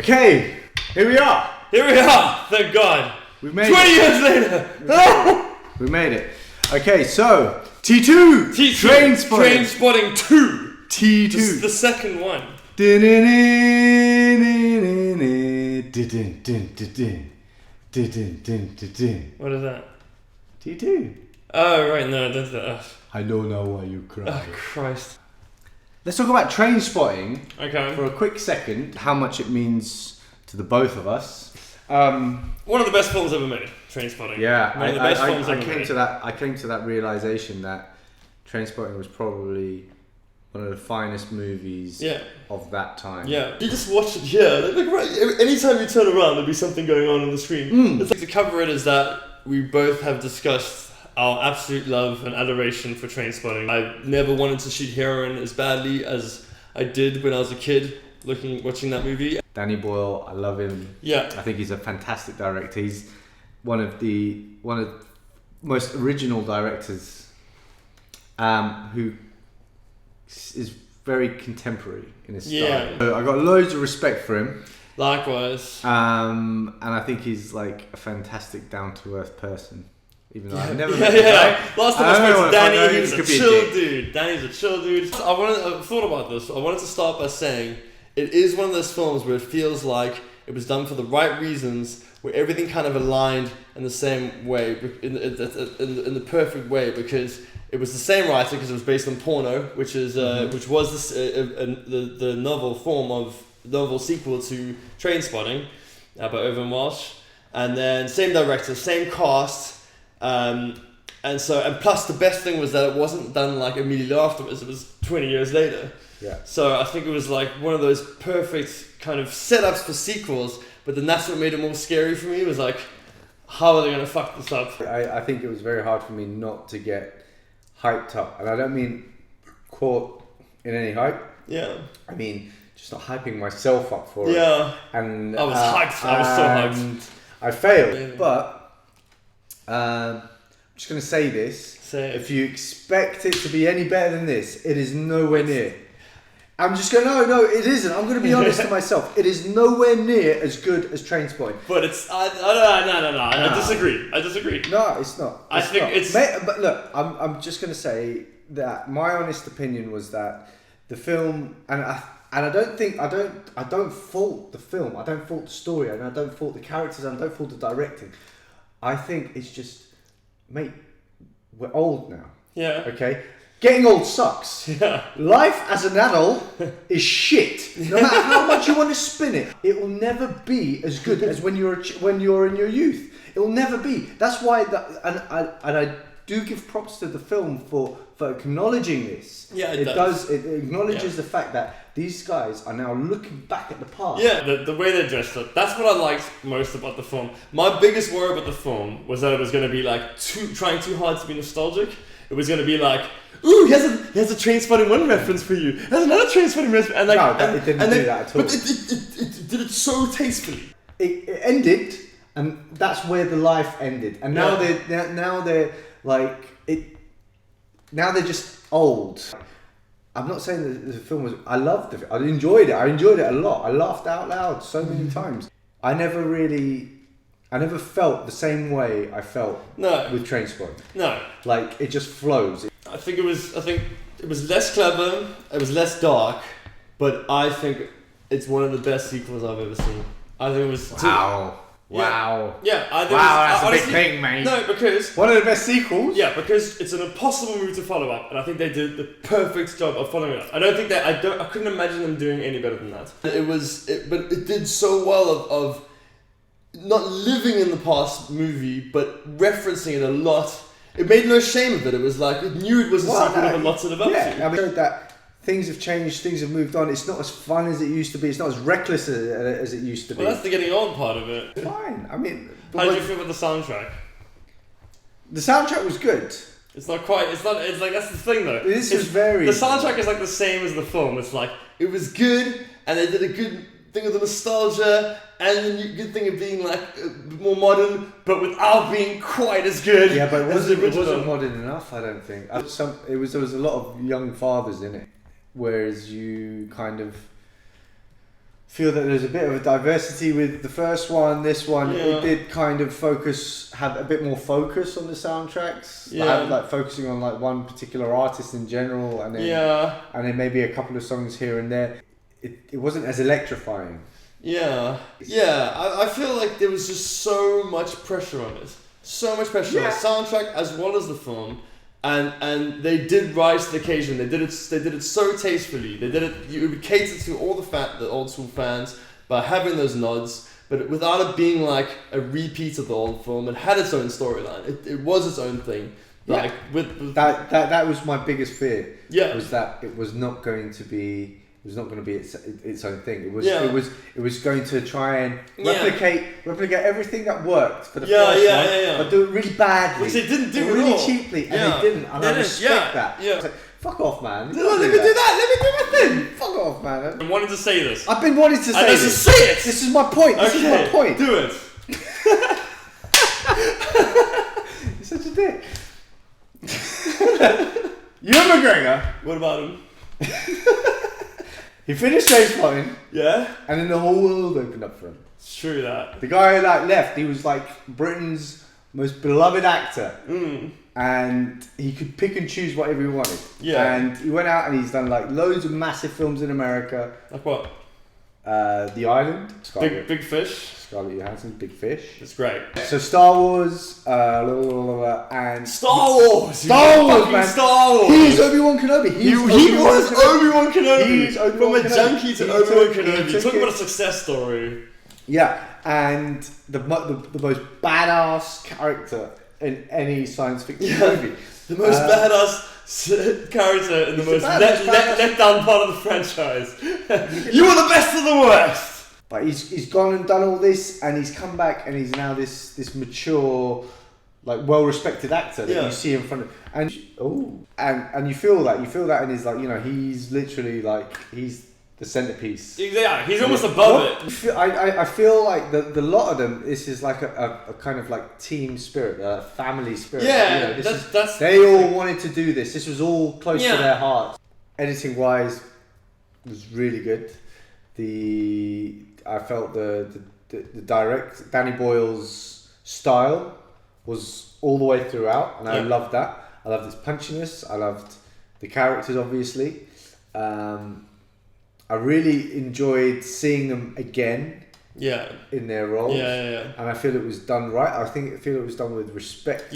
Okay, here we are. Here we are. Thank God. We've made 20 it. years later. We made it. Okay, so T2. Trainspotting 2. T2. This is the second one. What is that? T2. Oh, right. No, that's that. I don't know why you cry. Oh, Christ. Let's talk about Trainspotting Okay. for a quick second. How much it means to the both of us. One of the best films ever made. Trainspotting. Yeah, One of the best films I ever came made. to that. I came to that realization that Trainspotting was probably one of the finest movies of that time. Yeah, you just watch it here. Like, right, anytime you turn around, there'll be something going on the screen. It's like to cover it is that we both have discussed our absolute love and adoration for Trainspotting. I never wanted to shoot heroin as badly as I did when I was a kid, watching that movie. Danny Boyle, I love him. Yeah, I think he's a fantastic director. He's one of the most original directors who is very contemporary in his style. Yeah. So I got loads of respect for him. likewise. And I think he's like a fantastic down to earth person. Even though I've never met Last time I spoke to Danny, he was a a chill dick. dude. Danny's a chill dude. I thought about this. I wanted to start by saying it is one of those films where it feels like it was done for the right reasons, where everything kind of aligned in the same way, in the perfect way, because it was the same writer, because it was based on porno, which is which was the novel sequel to Trainspotting by Irvin Welsh, and then same director, same cast. And plus the best thing was that it wasn't done like immediately afterwards, it was 20 years later. Yeah. So I think it was like one of those perfect kind of setups for sequels, but then that's what made it more scary for me, was like, how are they going to fuck this up? I think it was very hard for me not to get hyped up. And I don't mean caught in any hype. Yeah. I mean just not hyping myself up for it. Yeah. And I was hyped. I was so hyped. I failed. But I'm just going to say this. If you expect it to be any better than this, it is nowhere near. I'm just going, no, it isn't. I'm going to be honest to myself. It is nowhere near as good as Trainspotting. But it's... No. I disagree. No, it's not. I think it's... But look, I'm just going to say that my honest opinion was that the film... And I don't fault the film. I don't fault the story. And I don't fault the characters. And I don't fault the directing. I think it's just... Mate, we're old now. Yeah. Okay? Getting old sucks. Yeah. Life as an adult is shit. No matter how much you want to spin it, it will never be as good as when you're in your youth. It will never be. That's why and I do give props to the film for acknowledging this. Yeah, it does. It acknowledges the fact that these guys are now looking back at the past. Yeah, the way they dressed up. That's what I liked most about the film. My biggest worry about the film was that it was going to be like trying too hard to be nostalgic. It was going to be like, ooh, he has a Trainspotting 1 reference for you. There's another Trainspotting reference. And like, it didn't do that at all. But it did it so tastefully. It ended, and that's where the life ended. And now they're like it. Now they're just old. I'm not saying that the film was... I loved it. I enjoyed it. I enjoyed it a lot. I laughed out loud so many times. I never felt the same way I felt with Trainspotting. No. Like, it just flows. I think it was less clever, it was less dark, but I think it's one of the best sequels I've ever seen. I think it was... Wow. Yeah, I think that's honestly, a big thing, mate. No, because... One of the best sequels? Yeah, because it's an impossible movie to follow up, and I think they did the perfect job of following it up. I couldn't imagine them doing any better than that. But it did so well of not living in the past movie, but referencing it a lot. It made no shame of it. It was like, it knew it was a sequel of a lot to live up to. Yeah, I mean, that things have changed, things have moved on. It's not as fun as it used to be. It's not as reckless as it used to be. Well, that's the getting old part of it. Fine. I mean... How did you feel about the soundtrack? The soundtrack was good. It's like, that's the thing though. This was very... The soundtrack is like the same as the film. It's like, it was good, and they did a good thing of the nostalgia, and the good thing of being like more modern, but without being quite as good. Yeah, but it wasn't modern enough, I don't think. There was a lot of young fathers in it, whereas you kind of feel that there's a bit of a diversity with the first one. This one, it did kind of have a bit more focus on the soundtracks. Like focusing on like one particular artist in general, and then maybe a couple of songs here and there. It wasn't as electrifying. I feel like there was just so much pressure on it. So much pressure on the soundtrack as well as the film. And they did rise to the occasion. They did it so tastefully. They did it. You would cater to all the old school fans by having those nods, but without it being like a repeat of the old film. It had its own storyline. It was its own thing. Like with that was my biggest fear. Yeah, was that it was not going to be. It was not going to be its own thing. It was going to try and replicate everything that worked for the first one, but do it really badly, which they didn't do really at all. cheaply, and they didn't. And I respect that. Yeah. Like, fuck off, man. No, let me do that. Let me do my thing. Fuck off, man. I wanted to say this. I've been wanting to say this. Just say it. This is my point. This is my point. Do it. You're such a dick. Ewan McGregor. What about him? He finished Trainspotting. Yeah. And then the whole world opened up for him. It's true that. The guy that left, he was like Britain's most beloved actor. And he could pick and choose whatever he wanted. Yeah. And he went out and he's done like loads of massive films in America. Like what? The Island. Big Fish. Scarlett Johansson, Big Fish. It's great. So Star Wars, and Star Wars, man. Star Wars. He is Obi-Wan Kenobi. He was Obi-Wan Kenobi. He's Obi-Wan From a junkie to Obi-Wan Kenobi. Talk about a success story. Yeah, and the most badass character in any science fiction movie. The most badass character in the most let down part of the franchise. You are the best of the worst. But he's gone and done all this, and he's come back, and he's now this mature, like well-respected actor that you see in front of, and you feel that in his, like, you know, he's literally like he's the centerpiece. Yeah, he's almost above it. I feel like the lot of them, this is like a kind of like team spirit, a family spirit. Yeah, you know, they all wanted to do this. This was all close to their hearts. Editing wise, was really good. I felt the direct Danny Boyle's style was all the way throughout, and I loved that. I loved his punchiness. I loved the characters, obviously. I really enjoyed seeing them again. In their roles. And I feel it was done right. I feel it was done with respect.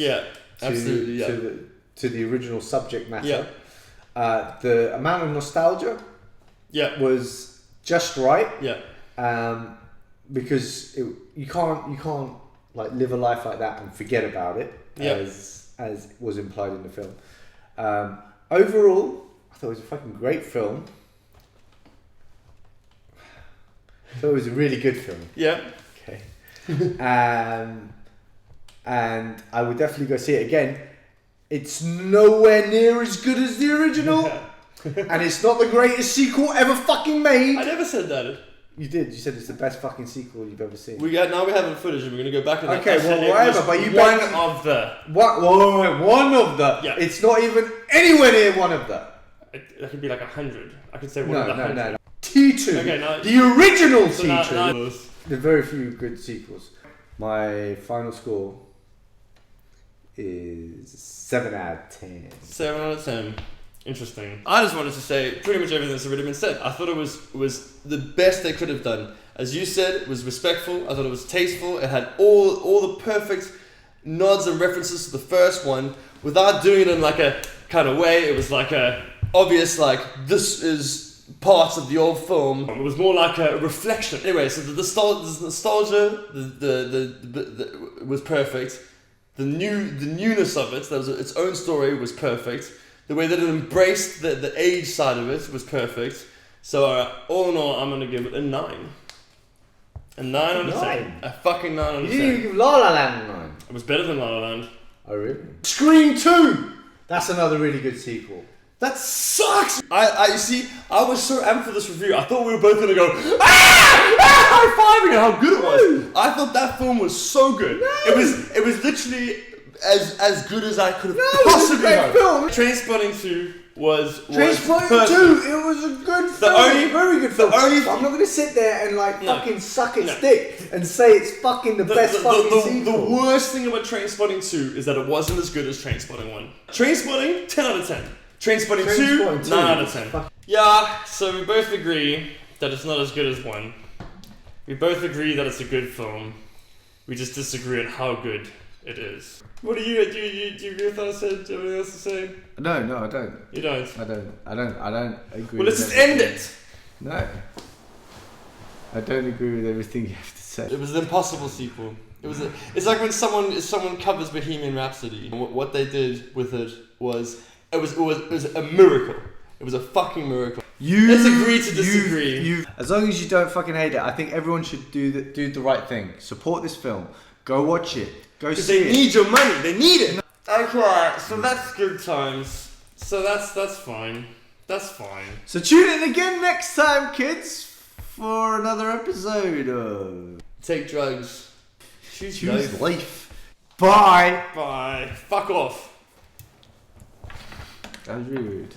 Absolutely. To the original subject matter. The amount of nostalgia. Was just right. Because you can't like live a life like that and forget about it, as was implied in the film. Overall, I thought it was a fucking great film. I thought it was a really good film. Okay. And I would definitely go see it again. It's nowhere near as good as the original. And it's not the greatest sequel ever fucking made. I never said that. You did. You said it's the best fucking sequel you've ever seen. Now we have the footage and we're going to go back and okay, well, whatever, but you one of the. One of the. Yeah. It's not even anywhere near one of the. That could be like 100. I could say one of the 100. No. T2. Okay, now, the original so T2. There's very few good sequels. My final score is 7 out of 10. 7 out of 10. Interesting. I just wanted to say pretty much everything that's already been said. I thought it was the best they could have done. As you said, it was respectful. I thought it was tasteful. It had all the perfect nods and references to the first one without doing it in like a kind of way. It was like a obvious, like, this is parts of the old film. It was more like a reflection. Anyway, so the nostalgia, the was perfect. The newness of it, its own story was perfect. The way that it embraced the age side of it was perfect. So all in all, I'm going to give it a 9. A 9 out of 10. A fucking 9 out of 10. You give La La Land a 9. It was better than La La Land. Oh, really? Scream 2! That's another really good sequel. That sucks! I see, I was so amped for this review. I thought we were both going to go, high-fiving at how good it was. I thought that film was so good. No. It was literally as good as I could have possibly hoped. Film. Trainspotting 2 Trainspotting perfect. 2, it was a good film, very good film. only I'm not gonna sit there and like No. fucking suck its No. dick and say it's fucking the best fucking sequel. The worst thing about Trainspotting 2 is that it wasn't as good as Trainspotting 1. Trainspotting, 10 out of 10. Trainspotting 2, 9 out of 10. Yeah, so we both agree that it's not as good as 1. We both agree that it's a good film. We just disagree on how good it is. What do you agree with what I said? Do you have anything else to say? No, I don't. You don't? I don't agree. Well, let's just end it! No. I don't agree with everything you have to say. It was an impossible sequel. It's like when someone covers Bohemian Rhapsody. And what they did with it was a miracle. It was a fucking miracle. Let's agree to disagree. As long as you don't fucking hate it, I think everyone should do the right thing. Support this film. Go watch it. Go see it. They need your money. They need it. Okay, so that's good times. So that's fine. That's fine. So tune in again next time, kids, for another episode of Take drugs. Choose life. Bye. Bye. Fuck off. That was really rude.